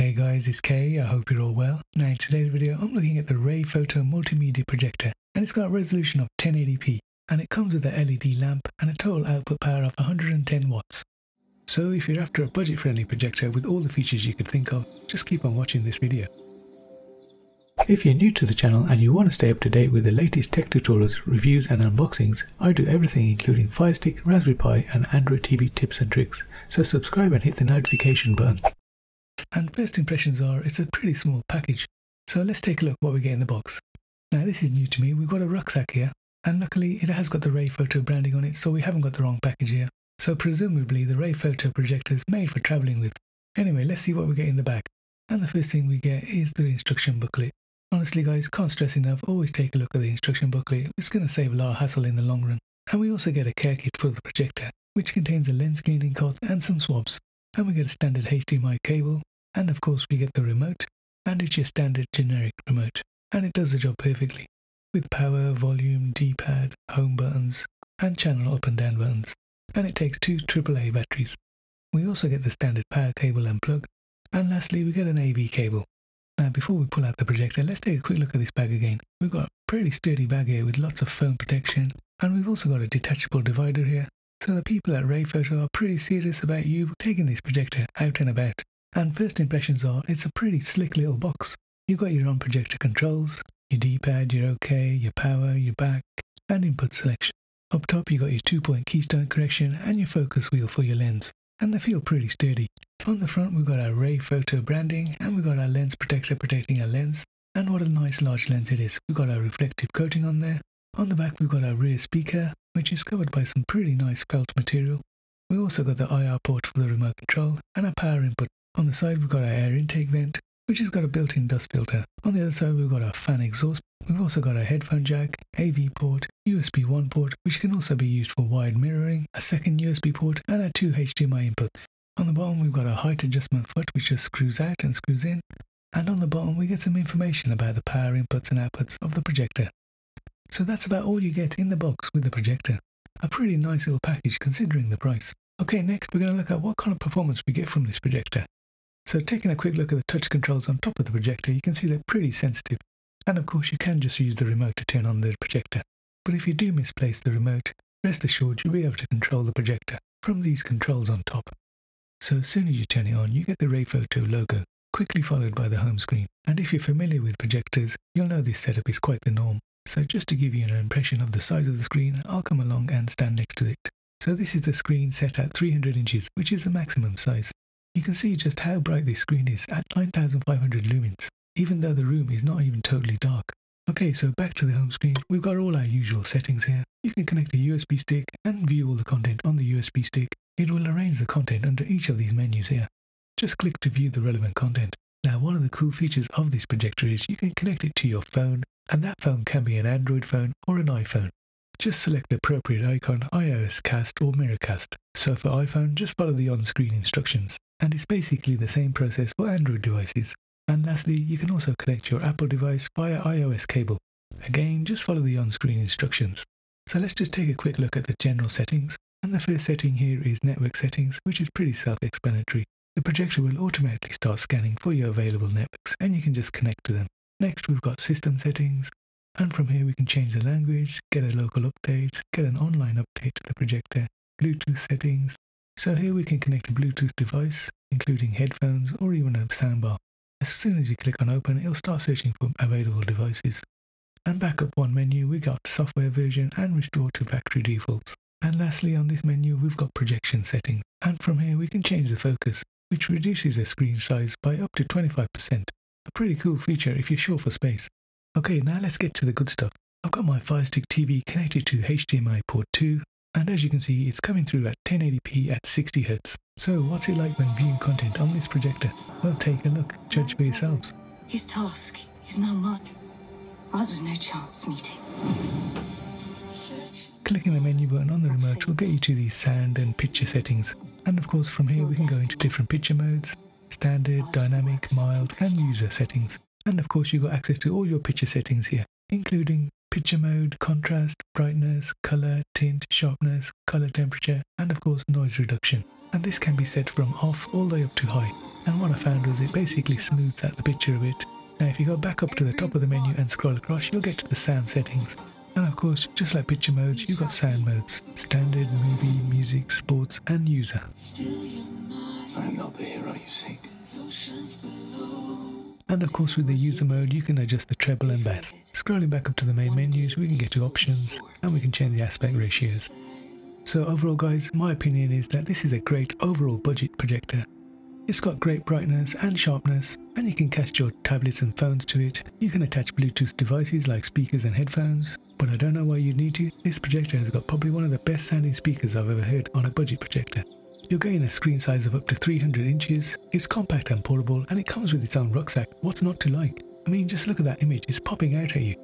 Hey guys, it's Kay. I hope you're all well. Now in today's video I'm looking at the Rayfoto multimedia projector, and it's got a resolution of 1080p and it comes with a LED lamp and a total output power of 110 watts. So if you're after a budget friendly projector with all the features you could think of, just keep on watching this video. If you're new to the channel and you want to stay up to date with the latest tech tutorials, reviews and unboxings, I do everything including Fire Stick, Raspberry Pi and Android TV tips and tricks, so subscribe and hit the notification button. And first impressions are, it's a pretty small package, so let's take a look what we get in the box. Now this is new to me. We've got a rucksack here, and luckily it has got the Rayfoto branding on it, so we haven't got the wrong package here. So presumably the Rayfoto projector is made for travelling with. Anyway, let's see what we get in the bag. And the first thing we get is the instruction booklet. Honestly guys, can't stress enough, always take a look at the instruction booklet. It's going to save a lot of hassle in the long run. And we also get a care kit for the projector, which contains a lens cleaning cloth and some swabs. And we get a standard HDMI cable. And of course we get the remote, and it's your standard generic remote, and it does the job perfectly, with power, volume, D-pad, home buttons, and channel up and down buttons, and it takes two AAA batteries. We also get the standard power cable and plug, and lastly we get an AV cable. Now before we pull out the projector, let's take a quick look at this bag again. We've got a pretty sturdy bag here with lots of foam protection, and we've also got a detachable divider here, so the people at Rayfoto are pretty serious about you taking this projector out and about. And first impressions are, it's a pretty slick little box. You've got your own projector controls, your D-pad, your OK, your power, your back, and input selection. Up top you got your 2-point keystone correction and your focus wheel for your lens, and they feel pretty sturdy. On the front we've got our Rayfoto branding, and we've got our lens protector protecting our lens, and what a nice large lens it is. We've got our reflective coating on there. On the back we've got our rear speaker, which is covered by some pretty nice felt material. We also got the IR port for the remote control, and our power input. On the side we've got our air intake vent, which has got a built-in dust filter. On the other side we've got our fan exhaust. We've also got our headphone jack, AV port, USB 1 port, which can also be used for wide mirroring, a second USB port, and our 2 HDMI inputs. On the bottom we've got our height adjustment foot, which just screws out and screws in. And on the bottom we get some information about the power inputs and outputs of the projector. So that's about all you get in the box with the projector. A pretty nice little package considering the price. Okay, next we're going to look at what kind of performance we get from this projector. So taking a quick look at the touch controls on top of the projector, you can see they're pretty sensitive. And of course you can just use the remote to turn on the projector. But if you do misplace the remote, rest assured you'll be able to control the projector from these controls on top. So as soon as you turn it on, you get the Rayfoto logo, quickly followed by the home screen. And if you're familiar with projectors, you'll know this setup is quite the norm. So just to give you an impression of the size of the screen, I'll come along and stand next to it. So this is the screen set at 300 inches, which is the maximum size. You can see just how bright this screen is at 9500 lumens, even though the room is not even totally dark. Okay, so back to the home screen, we've got all our usual settings here. You can connect a USB stick and view all the content on the USB stick. It will arrange the content under each of these menus here. Just click to view the relevant content. Now one of the cool features of this projector is you can connect it to your phone, and that phone can be an Android phone or an iPhone. Just select the appropriate icon, iOS Cast or Mirrorcast. So for iPhone, just follow the on-screen instructions. And it's basically the same process for Android devices. And lastly, you can also connect your Apple device via iOS cable. Again, just follow the on-screen instructions. So let's just take a quick look at the general settings. And the first setting here is network settings, which is pretty self-explanatory. The projector will automatically start scanning for your available networks, and you can just connect to them. Next, we've got system settings. And from here we can change the language, get a local update, get an online update to the projector, Bluetooth settings. So here we can connect a Bluetooth device, including headphones or even a soundbar. As soon as you click on open, it'll start searching for available devices. And back up one menu, we got software version and restore to factory defaults. And lastly on this menu, we've got projection settings. And from here we can change the focus, which reduces the screen size by up to 25%. A pretty cool feature if you're short for space. Okay, now let's get to the good stuff. I've got my Fire Stick TV connected to HDMI port 2. And as you can see, it's coming through at 1080p at 60 Hz. So what's it like when viewing content on this projector? Well, take a look, judge for yourselves. His task is now mine. Ours was no chance meeting. Clicking the menu button on the remote will get you to these sound and picture settings. And of course from here we can go into different picture modes, standard, dynamic, mild and user settings. And of course you've got access to all your picture settings here, including picture mode, contrast, brightness, color, tint, sharpness, color temperature, and of course noise reduction. And this can be set from off all the way up to high. And what I found was it basically smooths out the picture a bit. Now if you go back up to the top of the menu and scroll across, you'll get to the sound settings. And of course, just like picture modes, you've got sound modes: standard, movie, music, sports, and user. I'm not the hero you seek. And of course with the user mode you can adjust the treble and bass. Scrolling back up to the main menus we can get to options and we can change the aspect ratios. So overall guys, my opinion is that this is a great overall budget projector. It's got great brightness and sharpness, and you can cast your tablets and phones to it. You can attach Bluetooth devices like speakers and headphones, but I don't know why you need to. This projector has got probably one of the best sounding speakers I've ever heard on a budget projector. You're getting a screen size of up to 300 inches, it's compact and portable, and it comes with its own rucksack. What's not to like? I mean, just look at that image, it's popping out at you.